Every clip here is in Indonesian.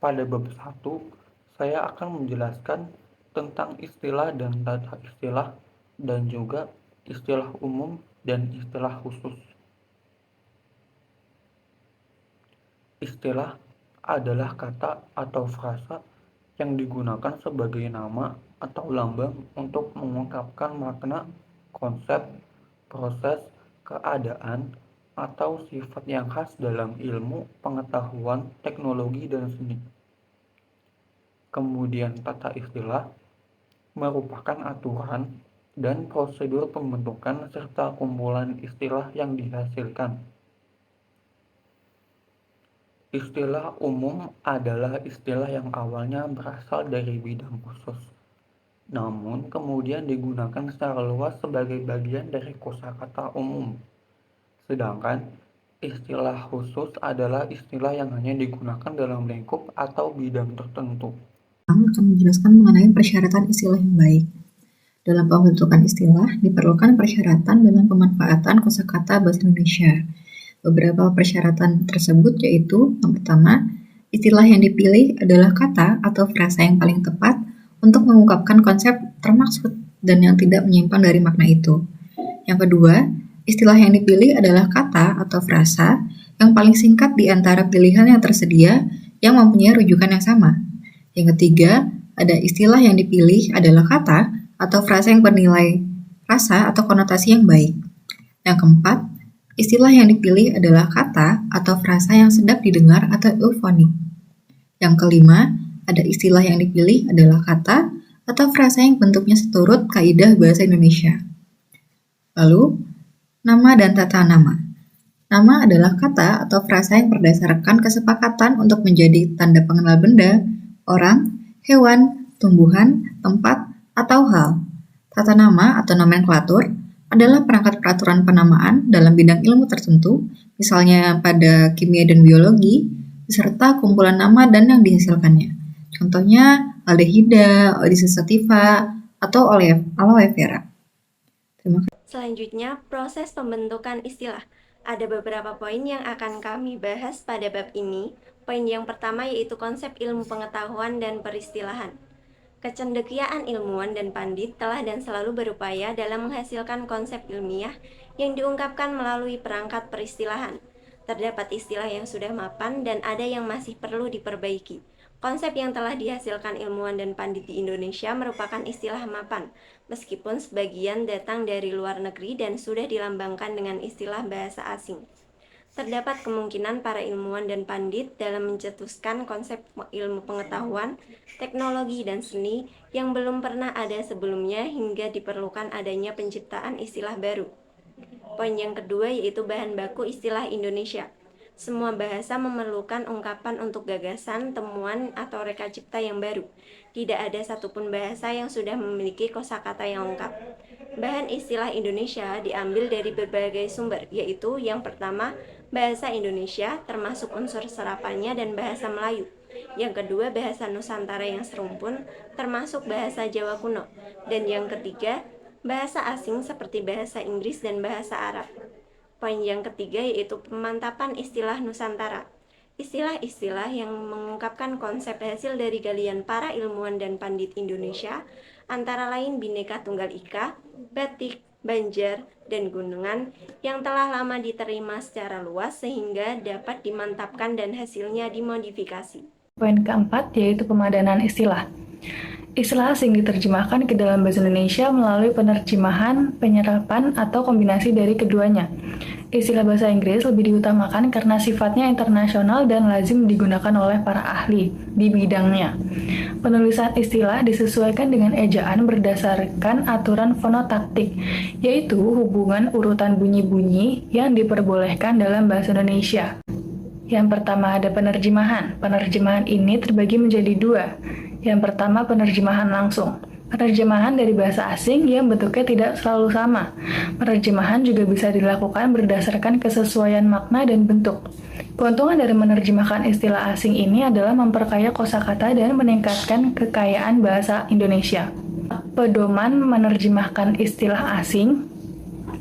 Pada bab 1, saya akan menjelaskan tentang istilah dan tata istilah dan juga istilah umum dan istilah khusus. Istilah adalah kata atau frasa yang digunakan sebagai nama atau lambang untuk mengungkapkan makna, konsep, proses, keadaan, atau sifat yang khas dalam ilmu, pengetahuan, teknologi, dan seni. Kemudian tata istilah merupakan aturan dan prosedur pembentukan serta kumpulan istilah yang dihasilkan. Istilah umum adalah istilah yang awalnya berasal dari bidang khusus, namun kemudian digunakan secara luas sebagai bagian dari kosakata umum. Sedangkan istilah khusus adalah istilah yang hanya digunakan dalam lingkup atau bidang tertentu. Akan menjelaskan mengenai persyaratan istilah yang baik. Dalam pembentukan istilah, diperlukan persyaratan dalam pemanfaatan kosakata bahasa Indonesia. Beberapa persyaratan tersebut yaitu, yang pertama, istilah yang dipilih adalah kata atau frasa yang paling tepat untuk mengungkapkan konsep termaksud dan yang tidak menyimpang dari makna itu. Yang kedua, istilah yang dipilih adalah kata atau frasa yang paling singkat di antara pilihan yang tersedia yang mempunyai rujukan yang sama. Yang ketiga, ada istilah yang dipilih adalah kata atau frasa yang bernilai rasa atau konotasi yang baik. Yang keempat, istilah yang dipilih adalah kata atau frasa yang sedap didengar atau eufonik. Yang kelima, ada istilah yang dipilih adalah kata atau frasa yang bentuknya seturut kaidah bahasa Indonesia. Lalu, nama dan tata nama. Nama adalah kata atau frasa yang berdasarkan kesepakatan untuk menjadi tanda pengenal benda, orang, hewan, tumbuhan, tempat, atau hal. Tata nama atau nomenklatur adalah perangkat peraturan penamaan dalam bidang ilmu tertentu, misalnya pada kimia dan biologi, beserta kumpulan nama dan yang dihasilkannya. Contohnya aldehida, odisa sativa, atau aloe vera. Terima kasih. Selanjutnya, proses pembentukan istilah. Ada beberapa poin yang akan kami bahas pada bab ini. Poin yang pertama yaitu konsep ilmu pengetahuan dan peristilahan. Kecendekiaan ilmuwan dan pandit telah dan selalu berupaya dalam menghasilkan konsep ilmiah yang diungkapkan melalui perangkat peristilahan. Terdapat istilah yang sudah mapan dan ada yang masih perlu diperbaiki. Konsep yang telah dihasilkan ilmuwan dan pandit di Indonesia merupakan istilah mapan, meskipun sebagian datang dari luar negeri dan sudah dilambangkan dengan istilah bahasa asing. Terdapat kemungkinan para ilmuwan dan pandit dalam mencetuskan konsep ilmu pengetahuan, teknologi, dan seni yang belum pernah ada sebelumnya hingga diperlukan adanya penciptaan istilah baru. Poin yang kedua yaitu bahan baku istilah Indonesia. Semua bahasa memerlukan ungkapan untuk gagasan, temuan, atau reka cipta yang baru. Tidak ada satupun bahasa yang sudah memiliki kosakata yang lengkap. Bahan istilah Indonesia diambil dari berbagai sumber, yaitu yang pertama, bahasa Indonesia, termasuk unsur serapannya dan bahasa Melayu. Yang kedua, bahasa Nusantara yang serumpun, termasuk bahasa Jawa kuno. Dan yang ketiga, bahasa asing seperti bahasa Inggris dan bahasa Arab. Poin yang ketiga yaitu pemantapan istilah Nusantara. Istilah-istilah yang mengungkapkan konsep hasil dari galian para ilmuwan dan pandit Indonesia, antara lain Bhinneka Tunggal Ika, batik, Banjar, dan gunungan yang telah lama diterima secara luas sehingga dapat dimantapkan dan hasilnya dimodifikasi. Poin keempat yaitu pemadanan istilah. Istilah asing diterjemahkan ke dalam bahasa Indonesia melalui penerjemahan, penyerapan, atau kombinasi dari keduanya. Istilah bahasa Inggris lebih diutamakan karena sifatnya internasional dan lazim digunakan oleh para ahli di bidangnya. Penulisan istilah disesuaikan dengan ejaan berdasarkan aturan fonotaktik, yaitu hubungan urutan bunyi-bunyi yang diperbolehkan dalam bahasa Indonesia. Yang pertama ada penerjemahan. Penerjemahan ini terbagi menjadi dua. Yang pertama penerjemahan langsung. Penerjemahan dari bahasa asing yang bentuknya tidak selalu sama. Penerjemahan juga bisa dilakukan berdasarkan kesesuaian makna dan bentuk. Keuntungan dari menerjemahkan istilah asing ini adalah memperkaya kosakata dan meningkatkan kekayaan bahasa Indonesia. Pedoman menerjemahkan istilah asing.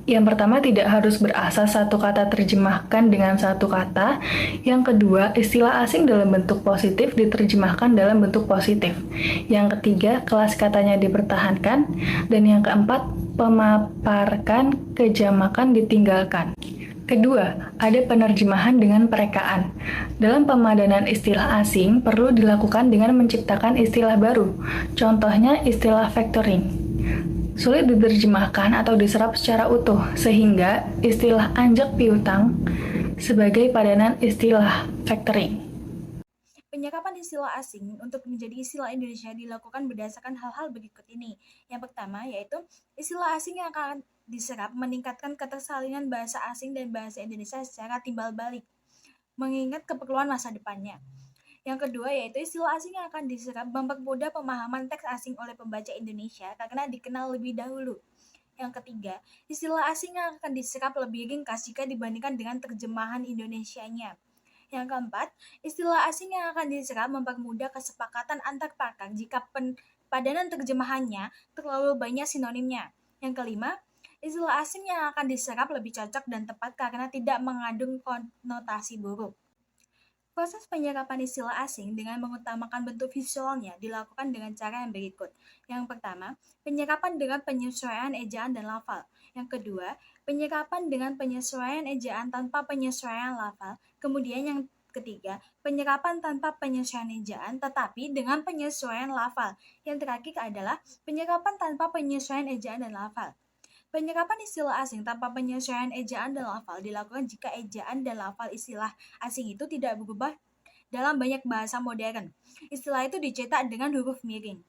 Yang pertama, tidak harus berasas satu kata terjemahkan dengan satu kata. Yang kedua, istilah asing dalam bentuk positif diterjemahkan dalam bentuk positif. Yang ketiga, kelas katanya dipertahankan. Dan yang keempat, pemaparkan kejamakan ditinggalkan. Kedua, ada penerjemahan dengan perekaan. Dalam pemadanan istilah asing, perlu dilakukan dengan menciptakan istilah baru. Contohnya istilah factoring. Sulit diterjemahkan atau diserap secara utuh, sehingga istilah anjak piutang sebagai padanan istilah factoring. Penyerapan istilah asing untuk menjadi istilah Indonesia dilakukan berdasarkan hal-hal berikut ini. Yang pertama yaitu istilah asing yang akan diserap meningkatkan ketersalinan bahasa asing dan bahasa Indonesia secara timbal balik, mengingat keperluan masa depannya. Yang kedua yaitu istilah asing yang akan diserap mempermudah pemahaman teks asing oleh pembaca Indonesia karena dikenal lebih dahulu. Yang ketiga, istilah asing yang akan diserap lebih ringkas jika dibandingkan dengan terjemahan Indonesianya. Yang keempat, istilah asing yang akan diserap mempermudah kesepakatan antar pakar jika padanan terjemahannya terlalu banyak sinonimnya. Yang kelima, istilah asing yang akan diserap lebih cocok dan tepat karena tidak mengandung konotasi buruk. Proses penyerapan istilah asing dengan mengutamakan bentuk visualnya dilakukan dengan cara yang berikut. Yang pertama, penyerapan dengan penyesuaian ejaan dan lafal. Yang kedua, penyerapan dengan penyesuaian ejaan tanpa penyesuaian lafal. Kemudian yang ketiga, penyerapan tanpa penyesuaian ejaan tetapi dengan penyesuaian lafal. Yang terakhir adalah penyerapan tanpa penyesuaian ejaan dan lafal. Penyerapan istilah asing tanpa penyesuaian ejaan dan lafal dilakukan jika ejaan dan lafal istilah asing itu tidak berubah dalam banyak bahasa modern. Istilah itu dicetak dengan huruf miring.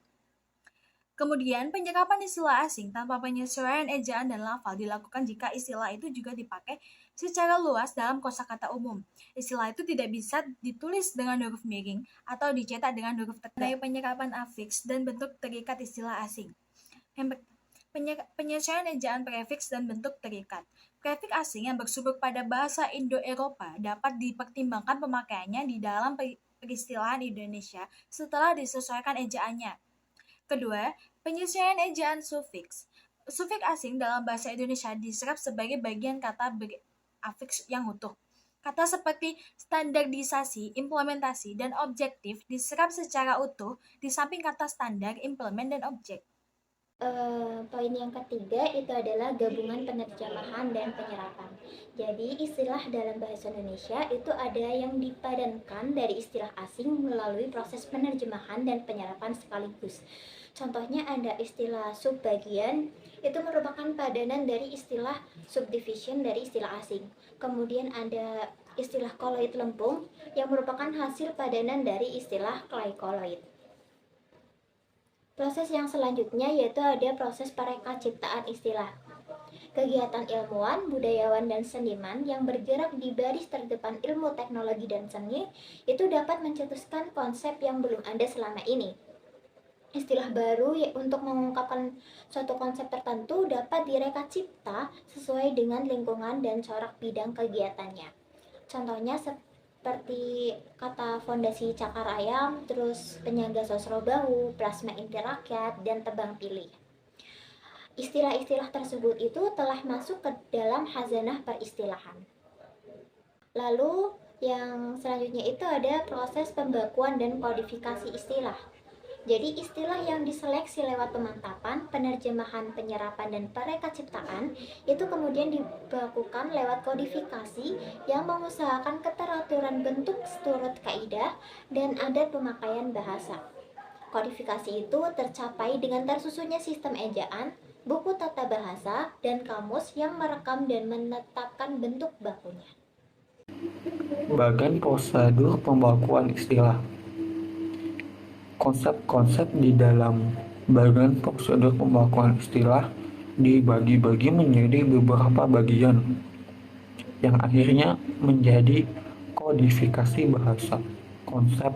Kemudian, penyerapan istilah asing tanpa penyesuaian ejaan dan lafal dilakukan jika istilah itu juga dipakai secara luas dalam kosakata umum. Istilah itu tidak bisa ditulis dengan huruf miring atau dicetak dengan huruf tegak. Penyerapan afiks dan bentuk terikat istilah asing. Penyesuaian ejaan prefiks dan bentuk terikat. Prefiks asing yang bersumber pada bahasa Indo-Eropa dapat dipertimbangkan pemakaiannya di dalam peristilahan Indonesia setelah disesuaikan ejaannya. Kedua, penyesuaian ejaan sufiks. Sufiks asing dalam bahasa Indonesia diserap sebagai bagian kata afiks yang utuh. Kata seperti standarisasi, implementasi, dan objektif diserap secara utuh di samping kata standar, implement, dan objek. Poin yang ketiga itu adalah gabungan penerjemahan dan penyerapan. Jadi istilah dalam bahasa Indonesia itu ada yang dipadankan dari istilah asing melalui proses penerjemahan dan penyerapan sekaligus. Contohnya ada istilah subbagian, itu merupakan padanan dari istilah subdivision dari istilah asing. Kemudian ada istilah koloid lempung yang merupakan hasil padanan dari istilah clay-koloid. Proses yang selanjutnya yaitu ada proses pereka ciptaan istilah. Kegiatan ilmuwan, budayawan, dan seniman yang bergerak di baris terdepan ilmu teknologi dan seni itu dapat mencetuskan konsep yang belum ada selama ini. Istilah baru untuk mengungkapkan suatu konsep tertentu dapat direka cipta sesuai dengan lingkungan dan corak bidang kegiatannya. Contohnya seperti kata fondasi cakar ayam, terus penyangga sosro bahu, plasma inti rakyat, dan tebang pilih. Istilah-istilah tersebut itu telah masuk ke dalam khazanah peristilahan. Lalu yang selanjutnya itu ada proses pembakuan dan kodifikasi istilah. Jadi istilah yang diseleksi lewat pemantapan, penerjemahan, penyerapan, dan pereka ciptaan itu kemudian dilakukan lewat kodifikasi yang mengusahakan keteraturan bentuk seturut kaidah dan adat pemakaian bahasa. Kodifikasi itu tercapai dengan tersusunnya sistem ejaan, buku tata bahasa, dan kamus yang merekam dan menetapkan bentuk bakunya. Bagian prosedur pembakuan istilah. Konsep-konsep di dalam bagian prosedur pembakuan istilah dibagi-bagi menjadi beberapa bagian yang akhirnya menjadi kodifikasi bahasa. Konsep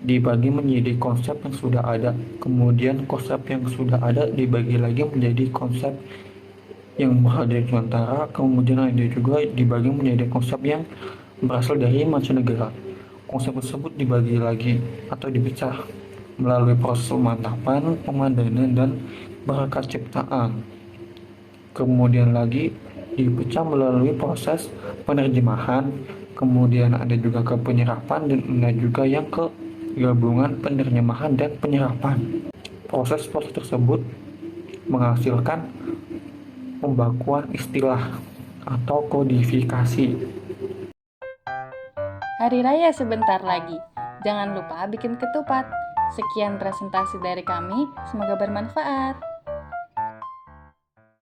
dibagi menjadi konsep yang sudah ada, kemudian konsep yang sudah ada dibagi lagi menjadi konsep yang berada di Nusantara, kemudian ada juga dibagi menjadi konsep yang berasal dari mancanegara. Konsep tersebut dibagi lagi atau dipecah melalui proses pemantapan, pemadanan, dan pereka ciptaan. Kemudian lagi dipecah melalui proses penerjemahan, kemudian ada juga ke penyerapan, dan ada juga yang ke gabungan penerjemahan dan penyerapan. Proses-proses tersebut menghasilkan pembakuan istilah atau kodifikasi. Hari raya sebentar lagi. Jangan lupa bikin ketupat. Sekian presentasi dari kami, semoga bermanfaat.